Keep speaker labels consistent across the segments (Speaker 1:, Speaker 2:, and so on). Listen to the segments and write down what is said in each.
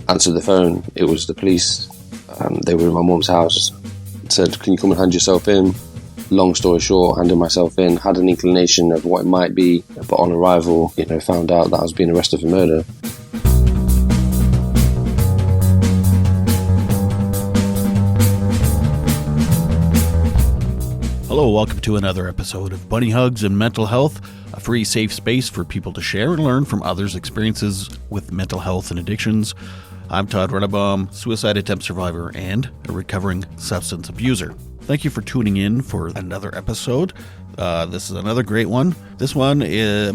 Speaker 1: answered the phone. It was the police. They were in my mum's house. Said, can you come and hand yourself in? Long story short, handed myself in, had an inclination of what it might be, but on arrival, found out that I was being arrested for murder.
Speaker 2: Hello, welcome to another episode of Bunny Hugs and Mental Health, a free, safe space for people to share and learn from others' experiences with mental health and addictions. I'm Todd Rennebaum, suicide attempt survivor and a recovering substance abuser. Thank you for tuning in for another episode. This is another great one. This one,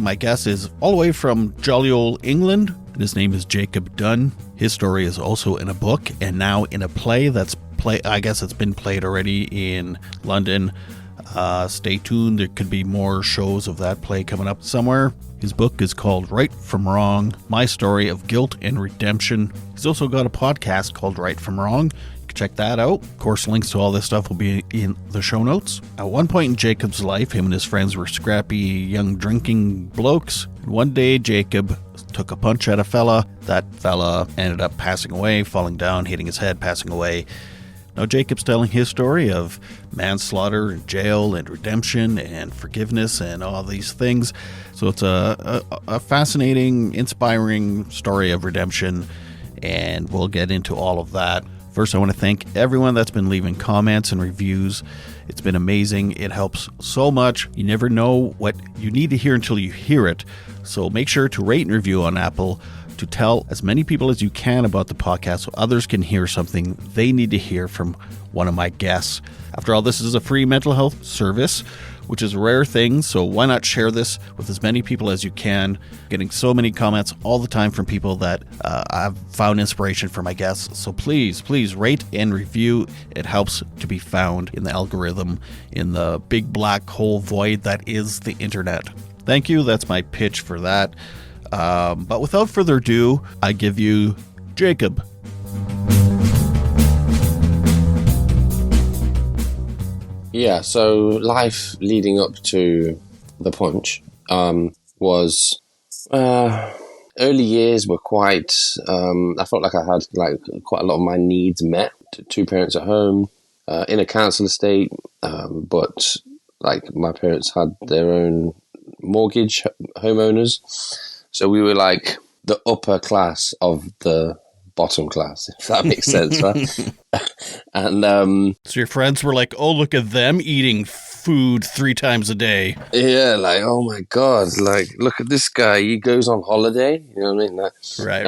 Speaker 2: my guest is all the way from jolly old England. And his name is Jacob Dunne. His story is also in a book and now in a play I guess it's been played already in London. Stay tuned. There could be more shows of that play coming up somewhere. His book is called Right From Wrong, My Story of Guilt and Redemption. He's also got a podcast called Right From Wrong. You can check that out. Of course, links to all this stuff will be in the show notes. At one point in Jacob's life, him and his friends were scrappy, young drinking blokes. And one day, Jacob took a punch at a fella. That fella ended up passing away, falling down, hitting his head, passing away. Now, Jacob's telling his story of manslaughter and jail and redemption and forgiveness and all these things. So it's a fascinating, inspiring story of redemption, and we'll get into all of that. First, I want to thank everyone that's been leaving comments and reviews. It's been amazing. It helps so much. You never know what you need to hear until you hear it. So make sure to rate and review on Apple, to tell as many people as you can about the podcast so others can hear something they need to hear from one of my guests. After all, this is a free mental health service, which is a rare thing, so why not share this with as many people as you can? Getting so many comments all the time from people that I've found inspiration for my guests. So please rate and review. It helps to be found in the algorithm, in the big black hole void that is the internet. Thank you. That's my pitch for that. But without further ado, I give you Jacob.
Speaker 1: Yeah, so life leading up to the punch was early years were quite. I felt like I had quite a lot of my needs met. Two parents at home, in a council estate, but my parents had their own mortgage, homeowners. So we were like the upper class of the bottom class, if that makes sense, right? And
Speaker 2: so your friends were like, "Oh, look at them eating food 3 times a day."
Speaker 1: Yeah, oh my god, look at this guy. He goes on holiday. You know what I mean?
Speaker 2: Right.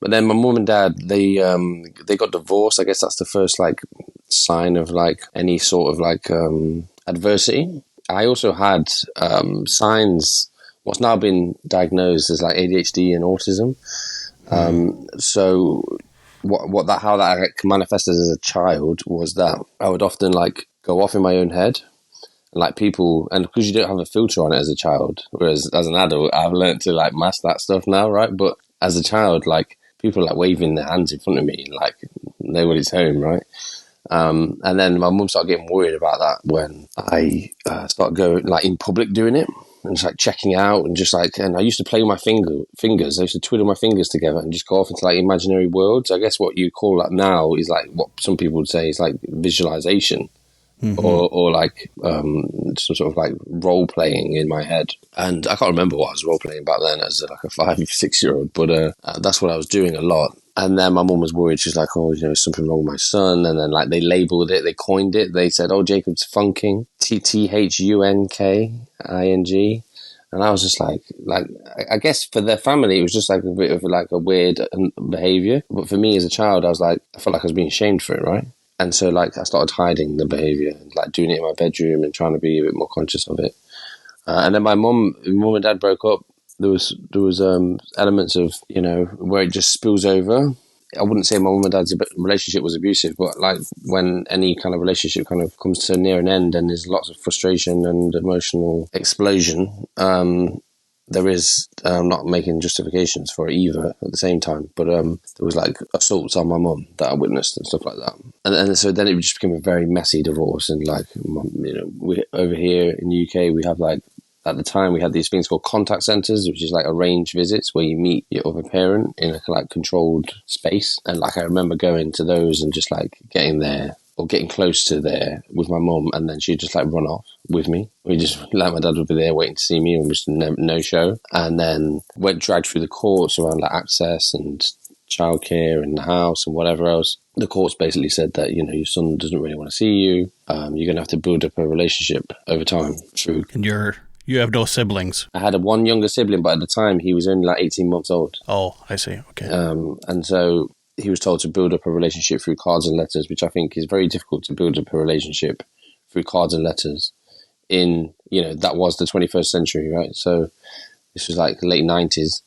Speaker 1: But then my mum and dad, they got divorced. I guess that's the first sign of any sort of adversity. I also had signs. What's now been diagnosed as ADHD and autism. So how that manifested as a child was that I would often go off in my own head, and people, and because you don't have a filter on it as a child, whereas as an adult I've learned to mask that stuff now, right? But as a child, people waving their hands in front of me, nobody's home, right? And then my mum started getting worried about that when I started going in public doing it. And just checking out and and I used to play with my fingers. I used to twiddle my fingers together and just go off into imaginary worlds. I guess what you call that now is what some people would say is visualization, or some sort of role playing in my head. And I can't remember what I was role playing back then as a 5-6 year old, but that's what I was doing a lot. And then my mum was worried. She's like, "Oh, is something wrong with my son?" And then they labeled it, they coined it. They said, "Oh, Jacob's funking, THUNKING." And I was just I guess for their family, it was just a bit of a weird behavior. But for me as a child, I felt like I was being shamed for it, right? And so I started hiding the behavior, doing it in my bedroom and trying to be a bit more conscious of it. And then my mum and dad broke up. There was elements of, where it just spills over. I wouldn't say my mum and dad's relationship was abusive, but when any kind of relationship kind of comes to near an end and there's lots of frustration and emotional explosion, there is, not making justifications for it either at the same time, but there was assaults on my mum that I witnessed and stuff like that. And so then it just became a very messy divorce. And we over here in the UK, we have at the time we had these things called contact centers, which is like arranged visits where you meet your other parent in a like controlled space. And like I remember going to those and just like getting there or getting close to there with my mum, and then she'd just like run off with me. We just like my dad would be there waiting to see me and just no show. And then went dragged through the courts around like access and childcare in the house and whatever else. The courts basically said that, you know, your son doesn't really want to see you. You're going to have to build up a relationship over time through.
Speaker 2: And you have no siblings.
Speaker 1: I had one younger sibling, but at the time he was only like 18 months old.
Speaker 2: Oh, I see. Okay.
Speaker 1: And so he was told to build up a relationship through cards and letters, which I think is very difficult to build up a relationship through cards and letters in, you know, that was the 21st century, right? So this was like late 90s.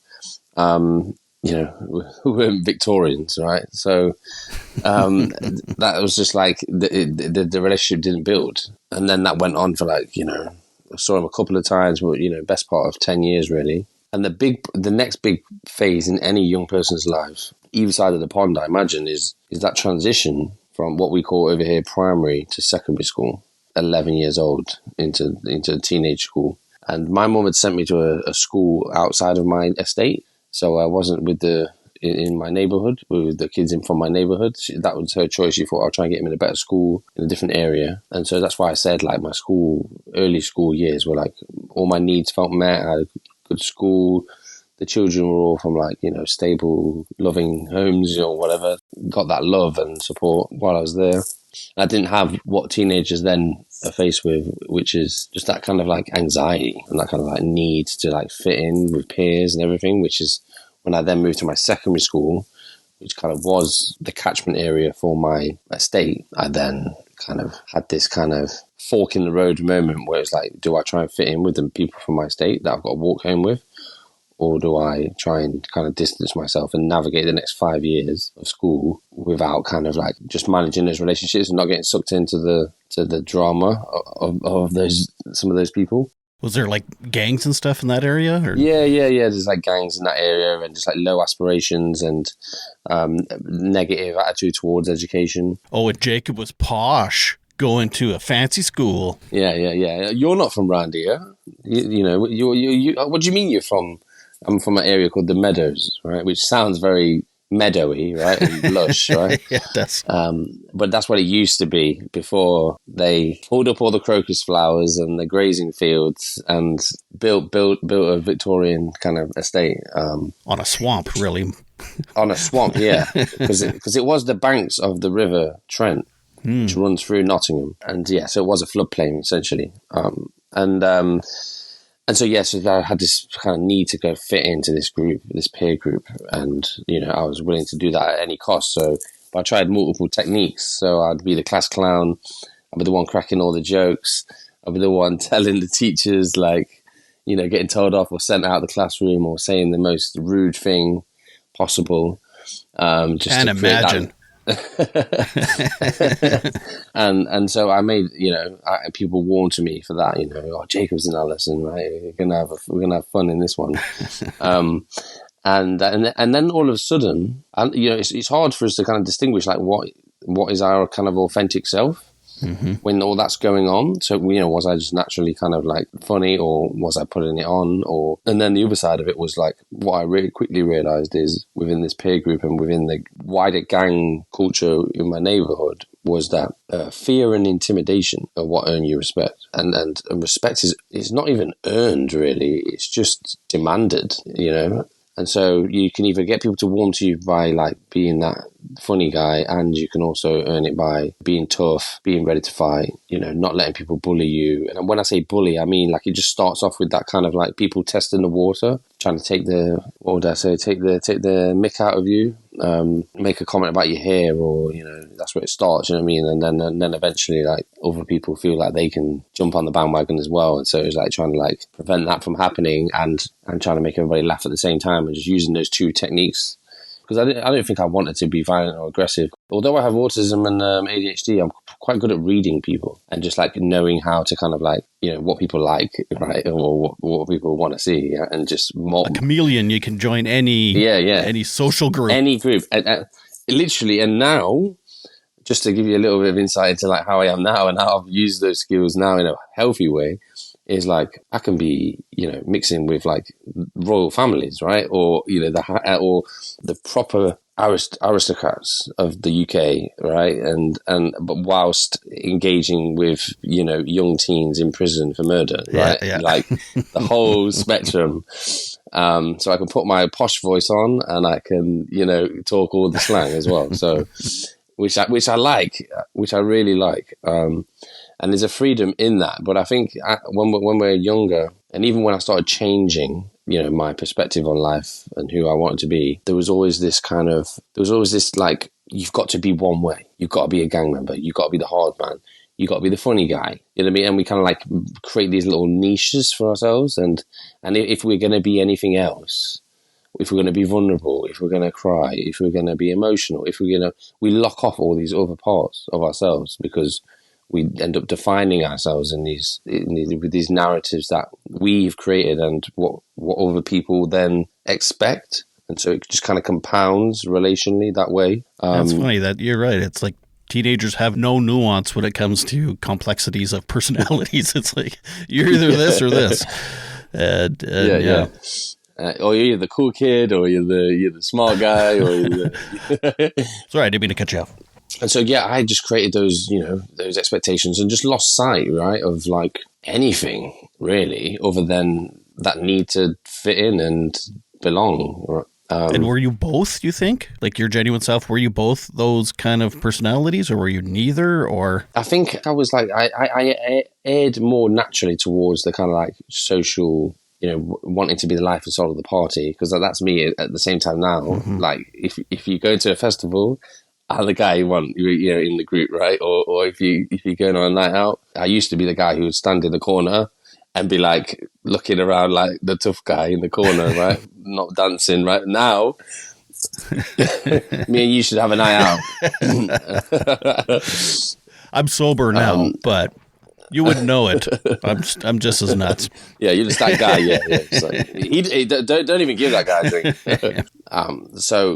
Speaker 1: You know, we weren't Victorians, right? So that was just like the relationship didn't build. And then that went on for like, you know, I saw him a couple of times, but, you know, best part of 10 years really. And the next big phase in any young person's life, either side of the pond, I imagine, is that transition from what we call over here primary to secondary school, 11 years old into teenage school. And my mum had sent me to a school outside of my estate. So I wasn't in my neighborhood with the kids from my neighborhood. That was her choice. She thought I'll try and get him in a better school in a different area. And so that's why I said like my early school years were like all my needs felt met. I had a good school. The children were all from like, you know, stable, loving homes, or whatever. Got that love and support while I was there. I didn't have what teenagers then are faced with, which is just that kind of like anxiety and that kind of like need to like fit in with peers and everything, which is when I then moved to my secondary school, which kind of was the catchment area for my estate. I then kind of had this kind of fork in the road moment where it's like, do I try and fit in with the people from my estate that I've got to walk home with? Or do I try and kind of distance myself and navigate the next 5 years of school without kind of like just managing those relationships and not getting sucked into the drama of some of those people?
Speaker 2: Was there like gangs and stuff in that area? Or?
Speaker 1: Yeah. There's like gangs in that area and just like low aspirations and negative attitude towards education.
Speaker 2: Oh, and Jacob was posh, going to a fancy school.
Speaker 1: Yeah. You're not from around here. You know, you. What do you mean you're from? I'm from an area called the Meadows, right? Which sounds very meadowy, right? And lush, right?
Speaker 2: Yeah, it does.
Speaker 1: But that's what it used to be before they pulled up all the crocus flowers and the grazing fields and built a Victorian kind of estate.
Speaker 2: On a swamp, really.
Speaker 1: On a swamp, yeah. Because it was the banks of the River Trent, which runs through Nottingham. And yeah, so it was a floodplain, essentially. And so, yes, I had this kind of need to go fit into this group, this peer group. And, you know, I was willing to do that at any cost. So I tried multiple techniques. So I'd be the class clown. I'd be the one cracking all the jokes. I'd be the one telling the teachers, like, you know, getting told off or sent out of the classroom or saying the most rude thing possible. Just
Speaker 2: and imagine.
Speaker 1: and so I made, you know, people warned to me for that, you know, oh, Jacob's in our lesson, right? We're gonna have fun in this one. And then all of a sudden, and you know, it's hard for us to kind of distinguish like what is our kind of authentic self when all that's going on. So, you know, was I just naturally kind of like funny, or was I putting it on? And then the other side of it was like, what I really quickly realized is within this peer group and within the wider gang culture in my neighborhood was that fear and intimidation are what earn you respect. And respect is not even earned, really. It's just demanded, you know? And so you can either get people to warm to you by like being that funny guy, and you can also earn it by being tough, being ready to fight, you know, not letting people bully you. And when I say bully, I mean like it just starts off with that kind of like people testing the water, trying to take the mick out of you, make a comment about your hair, or, you know, that's where it starts, you know what I mean? And then eventually like other people feel like they can jump on the bandwagon as well. And so it's like trying to like prevent that from happening and trying to make everybody laugh at the same time, and just using those two techniques. Because I don't think I wanted to be violent or aggressive. Although I have autism and ADHD, I'm quite good at reading people and just like knowing how to kind of like, you know, what people like, right, or what people want to see, yeah? And just
Speaker 2: a chameleon. You can join any social group,
Speaker 1: any group, literally. And now, just to give you a little bit of insight into like how I am now and how I've used those skills now in a healthy way, is like I can be, mixing with like royal families, right? Or or the proper aristocrats of the UK, right? But whilst engaging with young teens in prison for murder, right?
Speaker 2: Yeah.
Speaker 1: Like the whole spectrum. So I can put my posh voice on, and I can talk all the slang as well. So which I like, which I really like. And there's a freedom in that. But I think when we're younger, and even when I started changing, my perspective on life and who I wanted to be, there was always this like, you've got to be one way. You've got to be a gang member. You've got to be the hard man. You've got to be the funny guy. You know what I mean? And we kind of like create these little niches for ourselves. And if we're going to be anything else, if we're going to be vulnerable, if we're going to cry, if we're going to be emotional, we lock off all these other parts of ourselves, because we end up defining ourselves with these narratives that we've created and what other people then expect. And so it just kind of compounds relationally that way.
Speaker 2: That's funny that you're right. It's like teenagers have no nuance when it comes to complexities of personalities. It's like, you're either this or this.
Speaker 1: Yeah. Or you're the cool kid, or you're the smart guy, or you're
Speaker 2: Sorry, I didn't mean to cut you off.
Speaker 1: And so, I just created those expectations and just lost sight, right, of like anything really other than that need to fit in and belong.
Speaker 2: And were you both, you think? Like your genuine self, were you both those kind of personalities, or were you neither? Or
Speaker 1: I think I was like, I aired more naturally towards the kind of like social, wanting to be the life and soul of the party, because that's me at the same time now.
Speaker 2: Mm-hmm.
Speaker 1: Like if you go to a festival, I'm the guy you want, in the group, right? Or if you're going on a night out, I used to be the guy who would stand in the corner and be like looking around like the tough guy in the corner, right? Not dancing, right? Now, me and you should have a night out.
Speaker 2: I'm sober now, but you wouldn't know it. I'm just as nuts.
Speaker 1: Yeah, you're just that guy. Yeah. So don't even give that guy a drink. So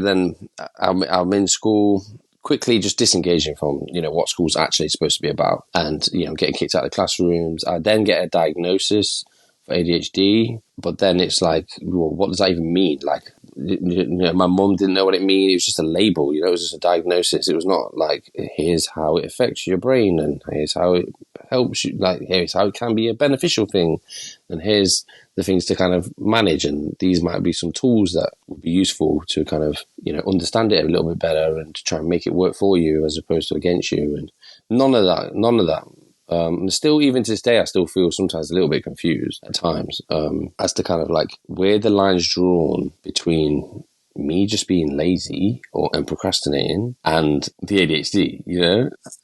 Speaker 1: then I'm in school, quickly just disengaging from what school's actually supposed to be about, and getting kicked out of the classrooms. I then get a diagnosis for ADHD, but then it's like, well, what does that even mean? Like, my mum didn't know what it meant. It was just a label, it was just a diagnosis. It was not like, here's how it affects your brain, and here's how it helps you, like, here's how it can be a beneficial thing, and here's the things to kind of manage, and these might be some tools that would be useful to kind of understand it a little bit better and to try and make it work for you as opposed to against you. And none of that. Still, even to this day, I still feel sometimes a little bit confused at times as to kind of like where the line's drawn between me just being lazy and procrastinating and the ADHD,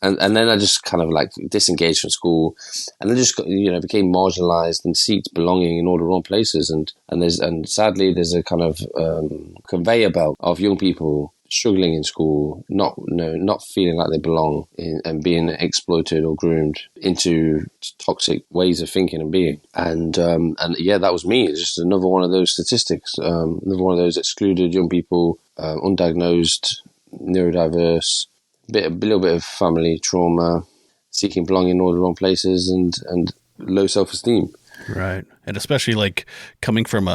Speaker 1: and then I just kind of like disengaged from school, and then just became marginalized and sought belonging in all the wrong places, and sadly there's a kind of conveyor belt of young people struggling in school, not feeling like they belong and being exploited or groomed into toxic ways of thinking and being. And that was me. It's just another one of those statistics, another one of those excluded young people, undiagnosed, neurodiverse, a little bit of family trauma, seeking belonging in all the wrong places, and low self-esteem.
Speaker 2: Right. And especially like coming from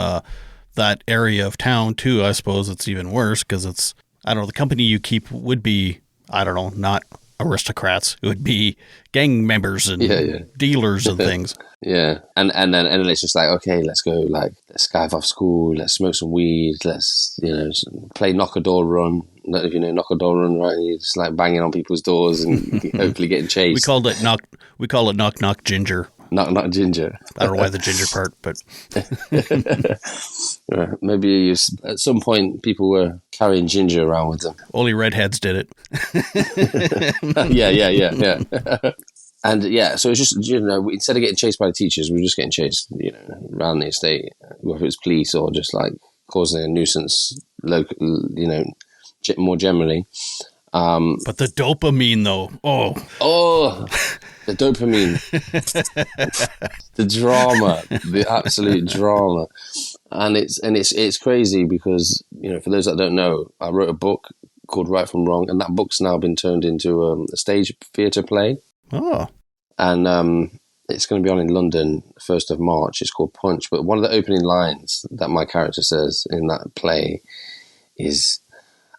Speaker 2: that area of town too, I suppose it's even worse, because it's, I don't know, the company you keep would be, I don't know, not aristocrats. It would be gang members and dealers and things.
Speaker 1: Yeah. And then it's just like, okay, let's go, like, let's skive off school, let's smoke some weed, let's, play knock a door run. Knock a door run, right? You're just like banging on people's doors and hopefully getting chased.
Speaker 2: We call it knock ginger.
Speaker 1: Not ginger.
Speaker 2: I don't know why the ginger part, but
Speaker 1: maybe at some point people were carrying ginger around with them.
Speaker 2: Only redheads did it.
Speaker 1: Yeah. And so it's just, instead of getting chased by the teachers, we were just getting chased, around the estate, whether it was police or just like causing a nuisance, more generally.
Speaker 2: But the dopamine, though,
Speaker 1: the dopamine, the drama, the absolute drama, and it's crazy because for those that don't know, I wrote a book called Right from Wrong, and that book's now been turned into a stage theatre play.
Speaker 2: Oh,
Speaker 1: and It's going to be on in London, 1st of March. It's called Punch. But one of the opening lines that my character says in that play is,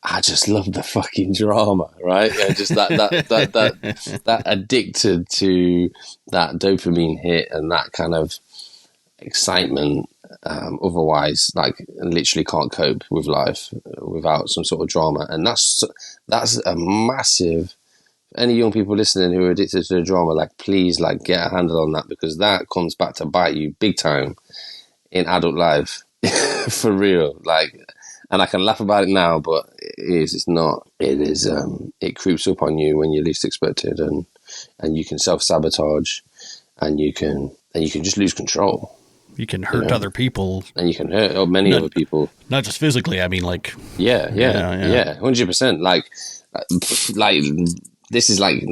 Speaker 1: I just love the fucking drama, right? Just that addicted to that dopamine hit and that kind of excitement. Otherwise, like, literally can't cope with life without some sort of drama. And that's a massive. Any young people listening who are addicted to the drama, like, please, like, get a handle on that, because that comes back to bite you big time in adult life. For real. Like, and I can laugh about it now, but it's not. It is. It creeps up on you when you least expect it, and you can self-sabotage, and you can just lose control.
Speaker 2: You can hurt other people,
Speaker 1: and you can hurt many other people.
Speaker 2: Not just physically. I mean, like,
Speaker 1: yeah, 100%. Like this is like,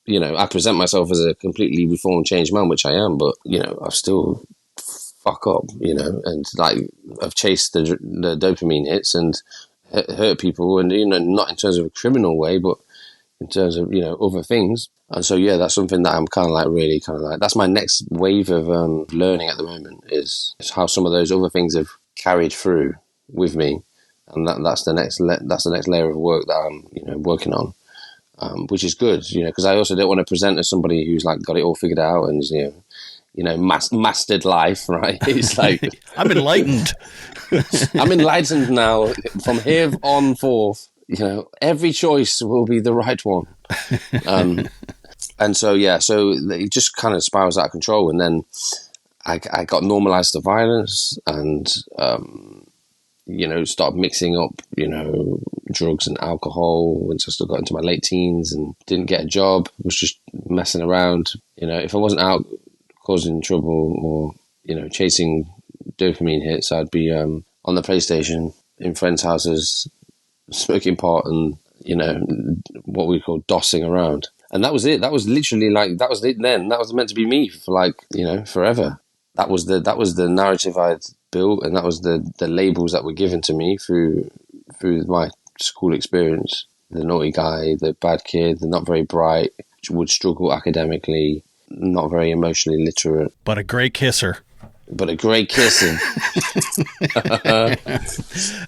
Speaker 1: you know, I present myself as a completely reformed, changed man, which I am, but, you know, I still fuck up, you know, and like I've chased the dopamine hits and hurt people, and, you know, not in terms of a criminal way, but in terms of, you know, other things. And so, yeah, that's something that I'm kind of like, really kind of like, that's my next wave of learning at the moment, is how some of those other things have carried through with me. And that's the next layer of work that I'm, you know, working on. Which is good, you know, because I also don't want to present as somebody who's like got it all figured out and, you know, mastered life, right? It's like,
Speaker 2: I'm enlightened.
Speaker 1: I'm enlightened now. From here on forth, you know, every choice will be the right one. And so, yeah, so it just kind of spirals out of control. And then I got normalized to violence, and you know, started mixing up, you know, drugs and alcohol once I still got into my late teens, and didn't get a job, was just messing around. You know, if I wasn't out causing trouble or, you know, chasing dopamine hits, I'd be on the PlayStation in friends' houses, smoking pot and, you know, what we call dossing around. And that was it. That was literally like, that was it then. That was meant to be me for, like, you know, forever. That was the narrative I'd built, and that was the labels that were given to me through my school experience. The naughty guy, the bad kid, the not very bright, would struggle academically, not very emotionally literate.
Speaker 2: But a great kisser.
Speaker 1: But a great kisser.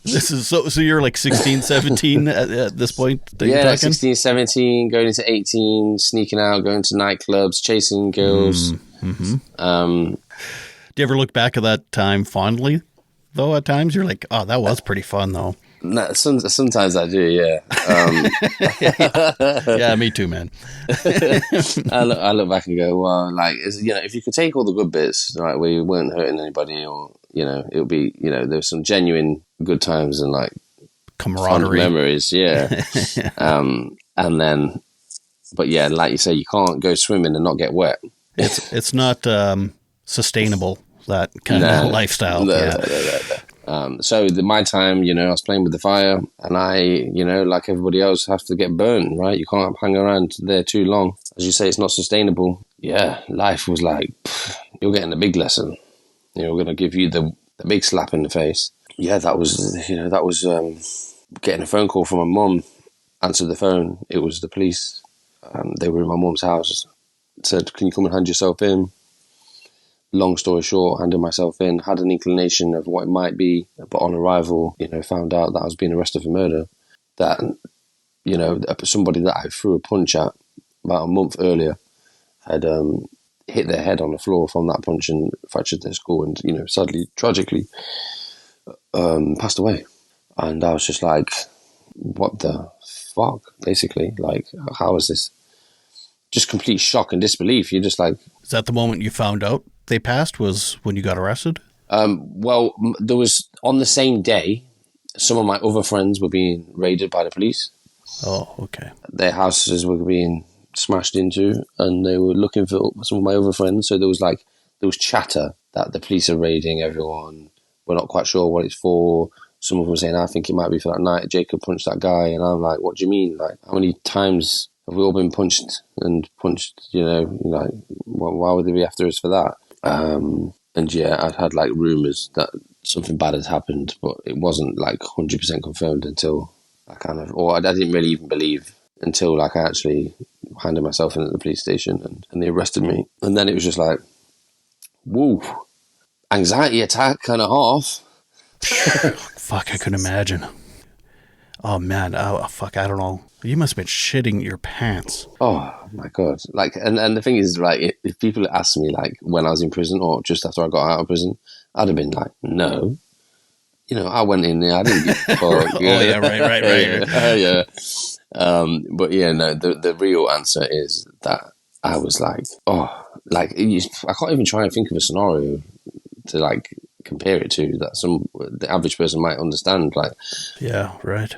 Speaker 2: This is so you're like 16, 17 at this point?
Speaker 1: Yeah, 16, 17, going into 18, sneaking out, going to nightclubs, chasing girls.
Speaker 2: Mm-hmm. Do you ever look back at that time fondly, though, at times? You're like, oh, that was pretty fun, though.
Speaker 1: No, sometimes I do, yeah.
Speaker 2: Yeah, me too, man.
Speaker 1: I look back and go, well, like, you know, if you could take all the good bits, right, where you weren't hurting anybody, or, you know, it would be, you know, there's some genuine good times and, like,
Speaker 2: camaraderie,
Speaker 1: fun memories, yeah. And then, but yeah, like you say, you can't go swimming and not get wet.
Speaker 2: It's not sustainable, that kind of lifestyle.
Speaker 1: So my time, you know, I was playing with the fire, and I, you know, like everybody else, have to get burnt, right? You can't hang around there too long. As you say, it's not sustainable. Yeah, life was like, you're getting a big lesson. You know, we're going to give you the big slap in the face. Yeah, that was getting a phone call from my mum. Answered the phone. It was the police. They were in my mum's house. Said, can you come and hand yourself in? Long story short, handed myself in, had an inclination of what it might be, but on arrival, you know, found out that I was being arrested for murder. That, you know, somebody that I threw a punch at about a month earlier had hit their head on the floor from that punch and fractured their skull, and, you know, sadly, tragically, passed away. And I was just like, what the fuck, basically? Like, how is this? Just complete shock and disbelief. You're just like...
Speaker 2: Is that the moment you found out they passed, was when you got arrested?
Speaker 1: Well, there was, on the same day, some of my other friends were being raided by the police.
Speaker 2: Oh, okay. Their
Speaker 1: houses were being smashed into, and they were looking for some of my other friends. So there was chatter that the police are raiding everyone. We're not quite sure what it's for. Some of them were saying, I think it might be for that night Jacob punched that guy. And I'm like, what do you mean? Like, how many times have we all been punched, you know, like, why would they be after us for that? And yeah, I'd had like rumours that something bad had happened, but it wasn't like 100% confirmed until I didn't really even believe until like I actually handed myself in at the police station and they arrested me. And then it was just like, woo, anxiety attack and a half.
Speaker 2: Fuck, I couldn't imagine. Oh man, fuck, I don't know. You must have been shitting your pants.
Speaker 1: Oh my God. Like, and the thing is, like, if people asked me like when I was in prison or just after I got out of prison, I'd have been like, no. You know, I went in there, I didn't give a fuck.
Speaker 2: Oh yeah, right.
Speaker 1: Yeah. But yeah, no, the real answer is that I was like, I can't even try and think of a scenario to like compare it to that the average person might understand. Like,
Speaker 2: yeah, right.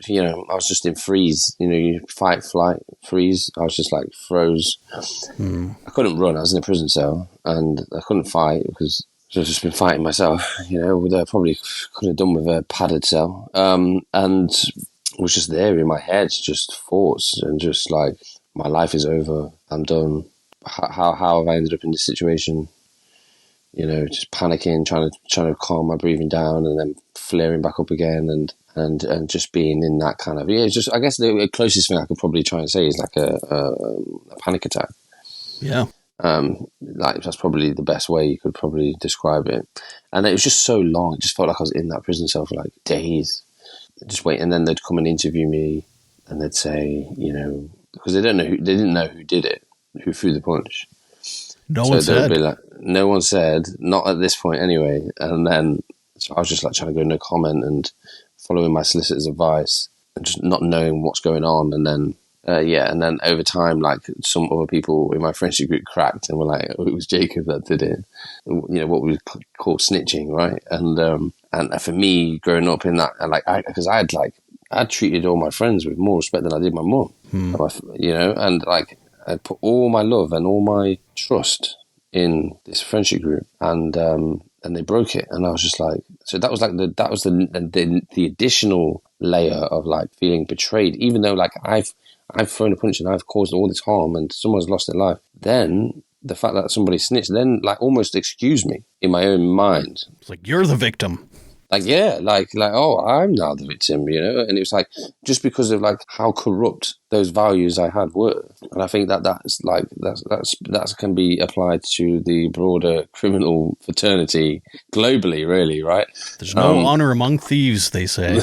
Speaker 1: You know, I was just in freeze. You know, you fight, flight, freeze. I was just like froze. I couldn't run. I was in a prison cell, and I couldn't fight because I've just been fighting myself. You know, I probably could have done with a padded cell. And was just there in my head, just thoughts and just like, my life is over. I'm done. How have I ended up in this situation? You know, just panicking, trying to calm my breathing down, and then flaring back up again, and just being in that kind of, it's just, I guess the closest thing I could probably try and say is like a panic attack.
Speaker 2: Yeah.
Speaker 1: Like that's probably the best way you could probably describe it. And it was just so long. It just felt like I was in that prison cell for like days. Just wait, and then they'd come and interview me, and they'd say, you know, because they didn't know who did it, who threw the punch.
Speaker 2: No one said.
Speaker 1: Like, no one said, not at this point anyway. And then so I was just like trying to go no comment and following my solicitor's advice and just not knowing what's going on. And then, and then over time, like some other people in my friendship group cracked and were like, oh, it was Jacob that did it. You know, what we call snitching, right? And for me, growing up in that, and like, because I'd treated all my friends with more respect than I did my mum, you know, and like I put all my love and all my trust in this friendship group, and they broke it, and I was just like, so that was like the additional layer of like feeling betrayed, even though like I've thrown a punch and I've caused all this harm and someone's lost their life. Then the fact that somebody snitched then like almost excused me in my own mind.
Speaker 2: It's like, you're the victim.
Speaker 1: Like, yeah, like, oh, I'm now the victim, you know? And it was like, just because of like how corrupt those values I had were. And I think that can be applied to the broader criminal fraternity globally, really, right?
Speaker 2: There's no honor among thieves, they say.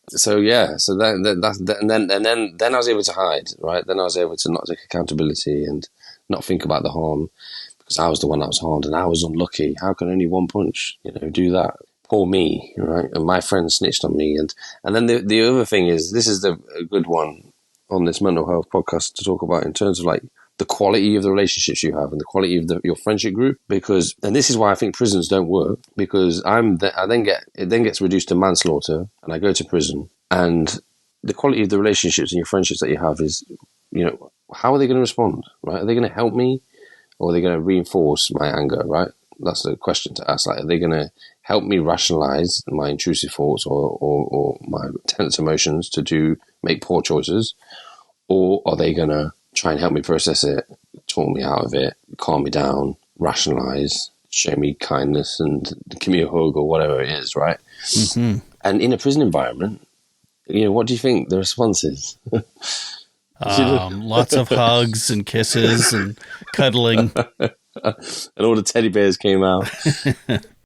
Speaker 1: So yeah, so then I was able to hide, right? Then I was able to not take accountability and not think about the harm, because I was the one that was harmed and I was unlucky. How can only one punch, you know, do that? Poor me, right? And my friend snitched on me. And then the other thing is, this is a good one on this mental health podcast to talk about in terms of like the quality of the relationships you have and the quality of your friendship group. Because, and this is why I think prisons don't work, because it then gets reduced to manslaughter, and I go to prison, and the quality of the relationships and your friendships that you have is, you know, how are they going to respond, right? Are they going to help me, or are they going to reinforce my anger, right? That's the question to ask. Like, are they going to help me rationalize my intrusive thoughts or my tense emotions to make poor choices? Or are they going to try and help me process it, talk me out of it, calm me down, rationalize, show me kindness and give me a hug or whatever it is, right?
Speaker 2: Mm-hmm.
Speaker 1: And in a prison environment, you know, what do you think the response is?
Speaker 2: Lots of hugs and kisses and cuddling.
Speaker 1: And all the teddy bears came out.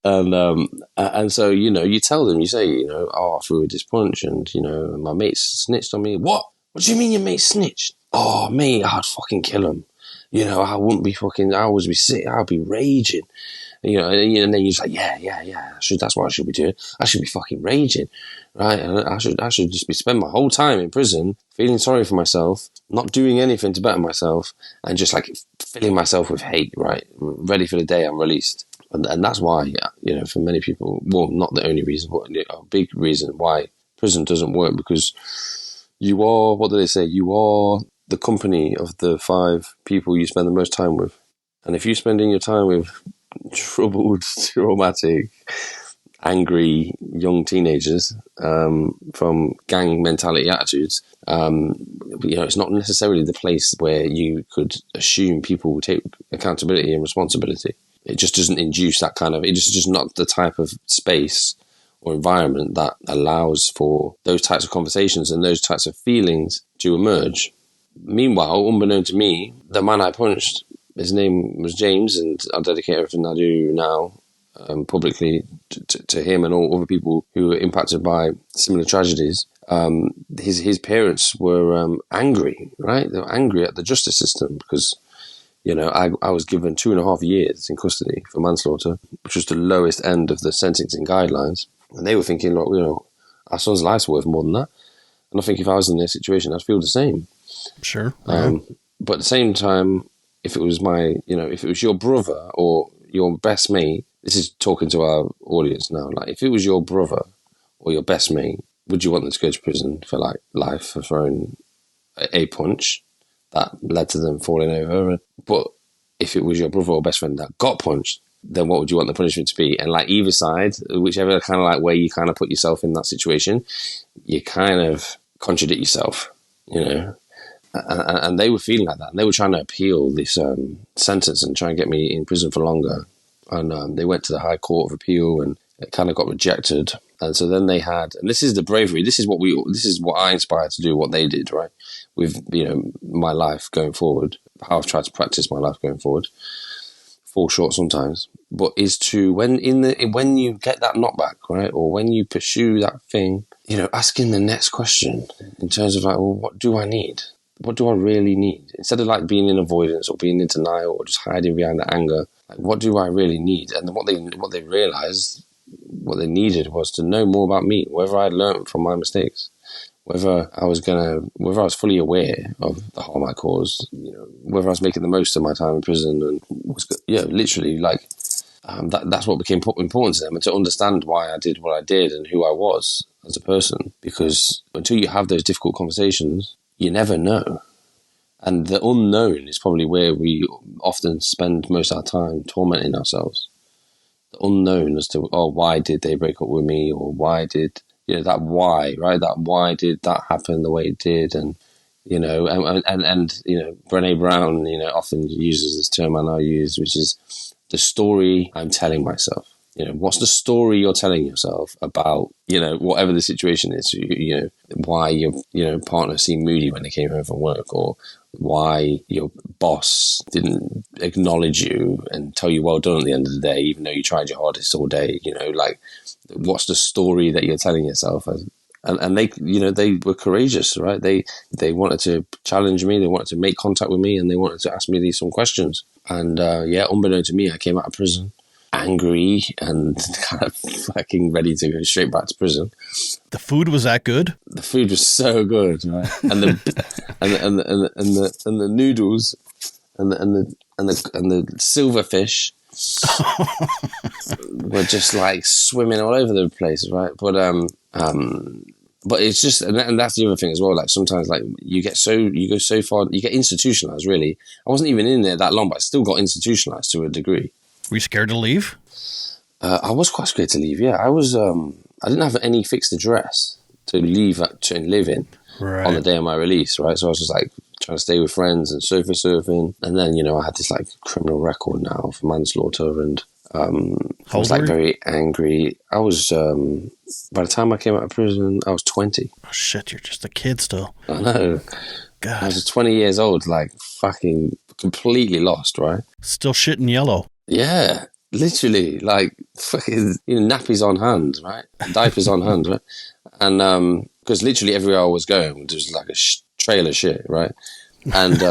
Speaker 1: And so, you know, you tell them, you say, you know, oh, I threw this punch and, you know, my mate snitched on me. What do you mean your mate snitched? Oh, mate, I'd fucking kill him. You know, I wouldn't be fucking, I would be sick. I'd be raging. You know, and then you're just like, yeah. That's what I should be doing. I should be fucking raging, right? And I should just be spend my whole time in prison, feeling sorry for myself, not doing anything to better myself, and just like filling myself with hate, right? Ready for the day I'm released. And that's why, you know, for many people, well, not the only reason, but a big reason why prison doesn't work, because you are, what do they say? You are the company of the 5 people you spend the most time with. And if you're spending your time with troubled, traumatic, angry young teenagers from gang mentality attitudes, you know, it's not necessarily the place where you could assume people will take accountability and responsibility. It just doesn't induce that kind of, it's just not the type of space or environment that allows for those types of conversations and those types of feelings to emerge. Meanwhile, unbeknown to me, the man I punched, his name was James, and I'll dedicate everything I do now publicly to him and all other people who were impacted by similar tragedies. His parents were angry, right? They were angry at the justice system because, I was given 2.5 years in custody for manslaughter, which was the lowest end of the sentencing guidelines. And they were thinking, look, our son's life's worth more than that. And I think if I was in their situation, I'd feel the same.
Speaker 2: Sure.
Speaker 1: But at the same time, if it was if it was your brother or your best mate, this is talking to our audience now, like if it was your brother or your best mate, would you want them to go to prison for like life for throwing a punch that led to them falling over? But if it was your brother or best friend that got punched, then what would you want the punishment to be? And like either side, whichever kind of like way you kind of put yourself in that situation, you kind of contradict yourself, And they were feeling like that. And they were trying to appeal this sentence and try and get me in prison for longer. And they went to the High Court of Appeal and it kind of got rejected. And so then they had, and this is the bravery. This is what I inspired to do, what they did, right? With, my life going forward, how I've tried to practice my life going forward. Fall short sometimes, but is to when you get that knockback, right? Or when you pursue that thing, asking the next question in terms of like, well, what do I need? What do I really need? Instead of like being in avoidance or being in denial or just hiding behind the anger, like what do I really need? And what they realized, what they needed was to know more about me, whether I'd learned from my mistakes, whether I was fully aware of the harm I caused, whether I was making the most of my time in prison, and literally like that's what became important to them, and to understand why I did what I did and who I was as a person. Because until you have those difficult conversations, you never know. And the unknown is probably where we often spend most of our time tormenting ourselves. The unknown as to, why did they break up with me? Or why did, that why, right? That why did that happen the way it did? And, Brené Brown, often uses this term I now use, which is the story I'm telling myself. What's the story you're telling yourself about, whatever the situation is, why your partner seemed moody when they came home from work, or why your boss didn't acknowledge you and tell you well done at the end of the day, even though you tried your hardest all day, like what's the story that you're telling yourself? And they, they were courageous, right? They wanted to challenge me. They wanted to make contact with me, and they wanted to ask me some questions. And unbeknown to me, I came out of prison angry and kind of fucking ready to go straight back to prison.
Speaker 2: The food was that good?
Speaker 1: The food was so good, right? And the and the noodles and the silverfish were just like swimming all over the place, right? But it's just, and that's the other thing as well. Like sometimes, like you go so far, you get institutionalized. Really, I wasn't even in there that long, but I still got institutionalized to a degree.
Speaker 2: Were you scared to leave?
Speaker 1: I was quite scared to leave. Yeah, I was. I didn't have any fixed address to leave to live in on the day of my release. Right, so I was just like trying to stay with friends and sofa surfing. And then I had this like criminal record now for manslaughter, and I was like very angry. I was by the time I came out of prison, I was 20.
Speaker 2: Oh shit, you're just a kid still.
Speaker 1: I know.
Speaker 2: God.
Speaker 1: I was 20 years old, like fucking completely lost, right?
Speaker 2: Still shit in yellow.
Speaker 1: Yeah, literally, like fucking nappies on hand, right? Diapers on hand, right? And because literally everywhere I was going, there was like a trail of shit, right? And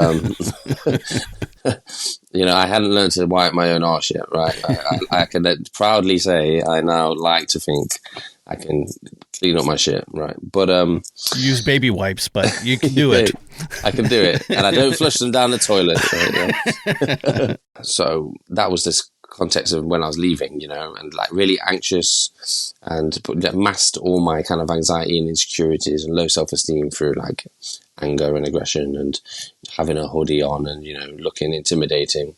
Speaker 1: I hadn't learned to wipe my own arse yet, right? I can proudly say I now like to think I can clean up my shit, right? But
Speaker 2: use baby wipes, but you can do it.
Speaker 1: I can do it, and I don't flush them down the toilet. Right? So that was this context of when I was leaving, and like really anxious, and masked all my kind of anxiety and insecurities and low self-esteem through like anger and aggression and having a hoodie on and looking intimidating.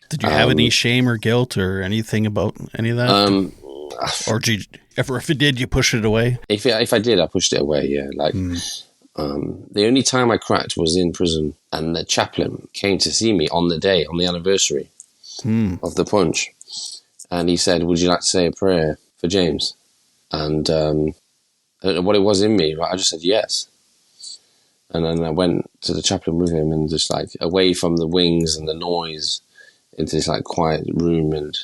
Speaker 2: Did you have any shame or guilt or anything about any of that? Or did you, if it did, you push it away?
Speaker 1: If I did, I pushed it away. Yeah, like The only time I cracked was in prison, and the chaplain came to see me on the anniversary of the punch. And he said, would you like to say a prayer for James? And I don't know what it was in me, right? I just said yes. And then I went to the chaplain with him and just like away from the wings and the noise into this like quiet room. And,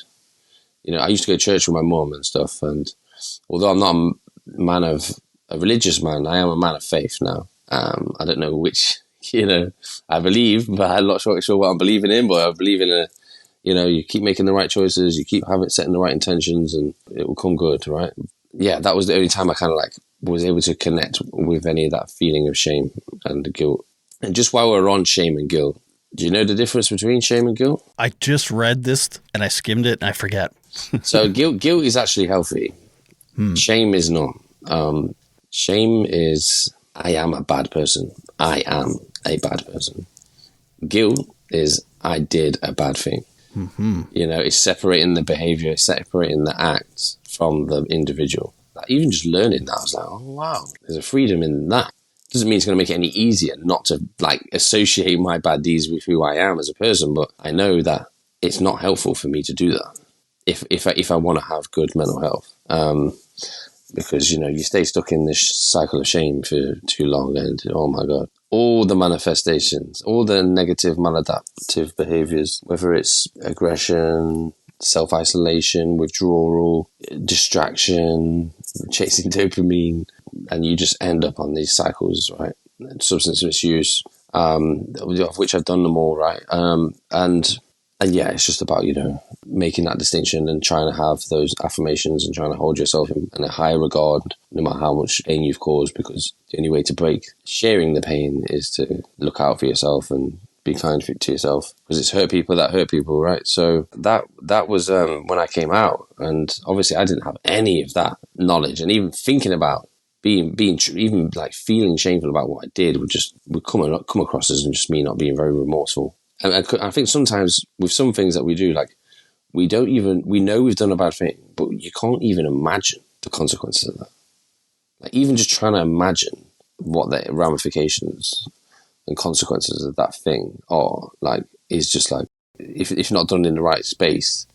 Speaker 1: you know, I used to go to church with my mum and stuff. And although I'm not a religious man, I am a man of faith now. I don't know which, you know, I believe, but I'm not sure what I'm believing in, but I believe in you know, you keep making the right choices, you keep setting the right intentions, and it will come good, right? Yeah, that was the only time I kind of like was able to connect with any of that feeling of shame and guilt. And just while we're on shame and guilt, do you know the difference between shame and guilt?
Speaker 2: I just read this and I skimmed it and I forget.
Speaker 1: So guilt is actually healthy. Shame is not. Shame is, I am a bad person. I am a bad person. Guilt is, I did a bad thing. Mm-hmm. You know, it's separating the behavior, separating the act from the individual. Like, even just learning that, I was like, oh, wow, there's a freedom in that. Doesn't mean it's going to make it any easier not to like associate my bad deeds with who I am as a person, but I know that it's not helpful for me to do that if I want to have good mental health. Because, you know, you stay stuck in this cycle of shame for too long, and oh my God, all the manifestations, all the negative maladaptive behaviors, whether it's aggression, self-isolation, withdrawal, distraction, chasing dopamine, and you just end up on these cycles, right? Substance misuse, of which I've done them all, right? And yeah, it's just about, you know, making that distinction and trying to have those affirmations and trying to hold yourself in a higher regard, no matter how much pain you've caused, because the only way to break sharing the pain is to look out for yourself and be kind to yourself, because it's hurt people that hurt people, right? So that was when I came out, and obviously I didn't have any of that knowledge, and even thinking about being even like feeling shameful about what I did would come across as just me not being very remorseful. And I think sometimes with some things that we do, like we know we've done a bad thing, but you can't even imagine the consequences of that. Like even just trying to imagine what the ramifications and consequences of that thing are, like, is just like, if not done in the right space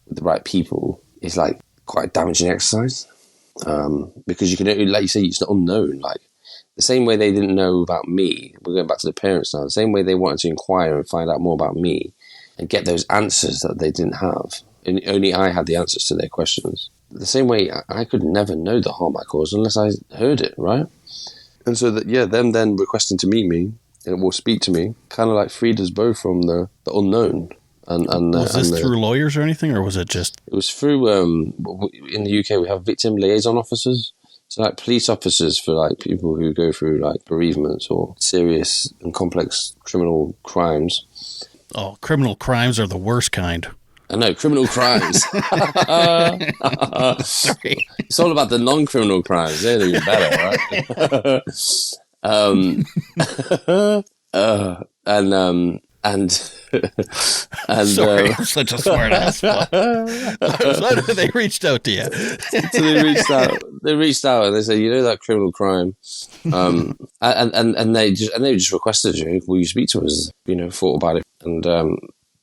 Speaker 1: with the right people, it's like quite a damaging exercise. Because you can, like you say, it's the unknown. Like the same way they didn't know about me, we're going back to the parents now, the same way they wanted to inquire and find out more about me and get those answers that they didn't have. And only I had the answers to their questions. The same way I could never know the harm I caused unless I heard it, right? And so that, yeah, them then requesting to meet me and will speak to me kind of like freed us both from the unknown. And
Speaker 2: was this through lawyers or anything, or was it just?
Speaker 1: It was through, in the UK we have victim liaison officers. So like police officers for like people who go through like bereavements or serious and complex criminal crimes.
Speaker 2: Oh, criminal crimes are the worst kind.
Speaker 1: I know, criminal crimes.
Speaker 2: Sorry.
Speaker 1: It's all about the non-criminal crimes. They're even better, right? And
Speaker 2: sorry, I'm such a smart ass. So they reached out to you.
Speaker 1: So they reached out and they said, you know, that criminal crime, and they just requested you, will you speak to us? You know, thought about it, and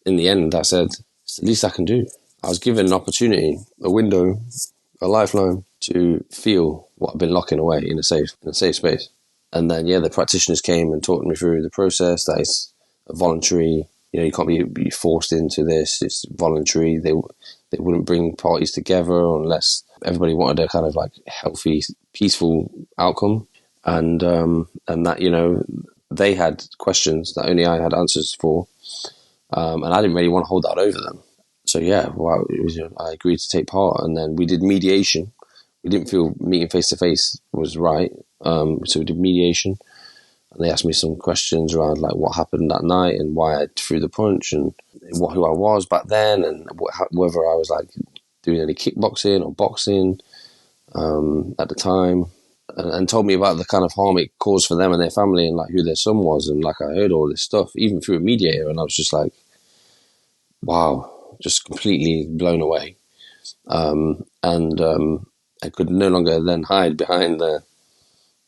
Speaker 1: in the end, I said, it's the least I can do. I was given an opportunity, a window, a lifeline to feel what I've been locking away in a safe space. And then, yeah, the practitioners came and talked me through the process. That it's voluntary, you know, you can't be forced into this. It's voluntary. They wouldn't bring parties together unless everybody wanted a kind of like healthy, peaceful outcome. And that, you know, they had questions that only I had answers for. And I didn't really want to hold that over them. So yeah, well, I agreed to take part, and then we did mediation. We didn't feel meeting face to face was right. So we did mediation. And they asked me some questions around like what happened that night and why I threw the punch and who I was back then, and whether I was like doing any kickboxing or boxing at the time, and told me about the kind of harm it caused for them and their family and like who their son was. And like I heard all this stuff even through a mediator, and I was just like, wow, just completely blown away. I could no longer then hide behind the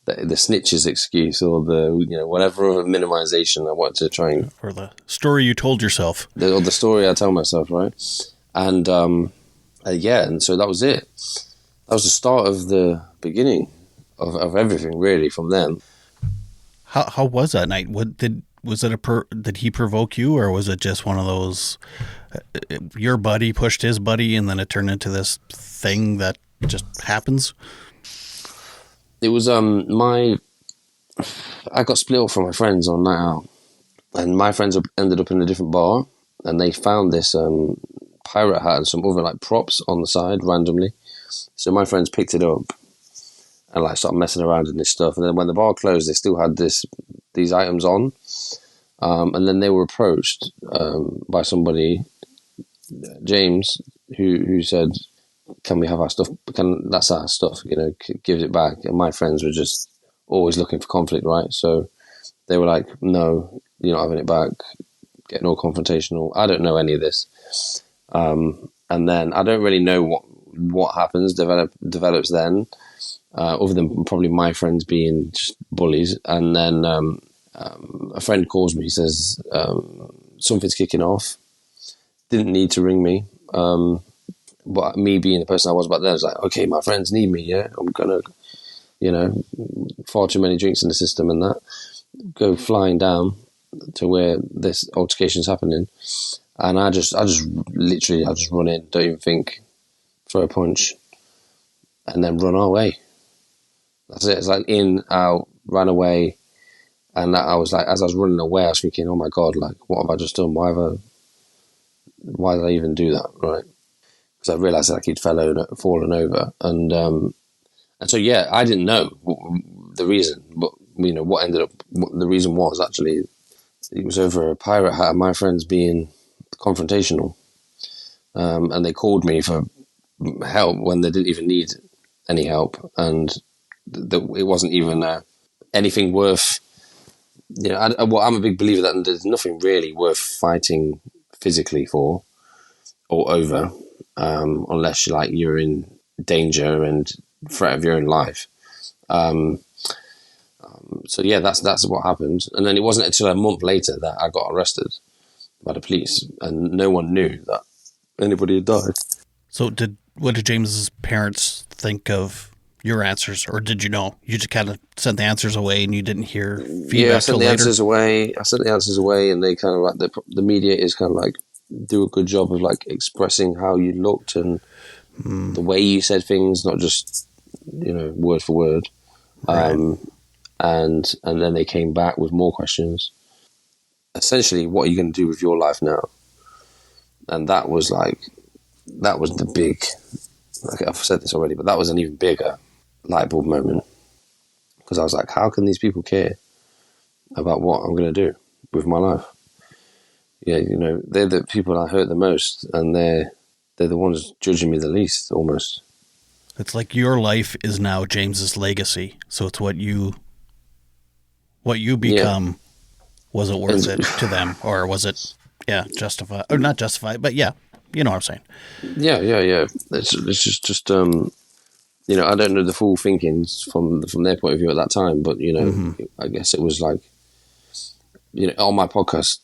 Speaker 1: the snitches excuse or the, whatever other minimization I wanted to try and,
Speaker 2: or the story you told yourself,
Speaker 1: or the story I tell myself, right? And and so that was it. That was the start of the beginning of everything, really. From then.
Speaker 2: how was that night? Did he provoke you, or was it just one of those? Your buddy pushed his buddy, and then it turned into this thing that just happens.
Speaker 1: It was I got split up from my friends on night out, and my friends ended up in a different bar, and they found this pirate hat and some other like props on the side randomly. So my friends picked it up and like started messing around in this stuff. And then when the bar closed, they still had these items on, and then they were approached by somebody, James, who said, "Can we have our stuff? That's our stuff, give it back." And my friends were just always looking for conflict, right? So they were like, "No, you're not having it back. Getting all confrontational." I don't know any of this, and then I don't really know what happens develops then, other than probably my friends being just bullies. And then a friend calls me, he says something's kicking off. Didn't need to ring me. But me being the person I was back then, I was like, okay, my friends need me, yeah? I'm gonna, far too many drinks in the system and that, go flying down to where this altercation's happening. And I just literally run in, don't even think, throw a punch, and then run away. That's it. It's like in, out, ran away. And I was like, as I was running away, I was thinking, oh my God, like, what have I just done? Why did I even do that, right? Because I realised that he'd fallen over, and so yeah, I didn't know the reason, but what the reason was actually it was over a pirate hat. My friends being confrontational, and they called me for help when they didn't even need any help, and it wasn't even anything worth. I'm a big believer that there's nothing really worth fighting physically for or over. Unless you're in danger and threat of your own life. So yeah, that's what happened. And then it wasn't until a month later that I got arrested by the police, and no one knew that anybody had died.
Speaker 2: So what did James's parents think of your answers, or did you know? You just kind of sent the answers away and you didn't hear feedback.
Speaker 1: Yeah, I sent the answers away, and they kind of like the mediators kind of like do a good job of like expressing how you looked and the way you said things, not just word for word. Right. And then they came back with more questions. Essentially, what are you going to do with your life now? And that was the big. Like I've said this already, but that was an even bigger light bulb moment, because I was like, how can these people care about what I'm going to do with my life? Yeah, they're the people I hurt the most, and they're the ones judging me the least, almost.
Speaker 2: It's like your life is now James's legacy, so it's what you become. Yeah. Was it worth it to them, or was it, justified, or not justified? But yeah, you know what I'm saying.
Speaker 1: Yeah. It's just I don't know the full thinkings from their point of view at that time, but I guess it was like, on my podcast.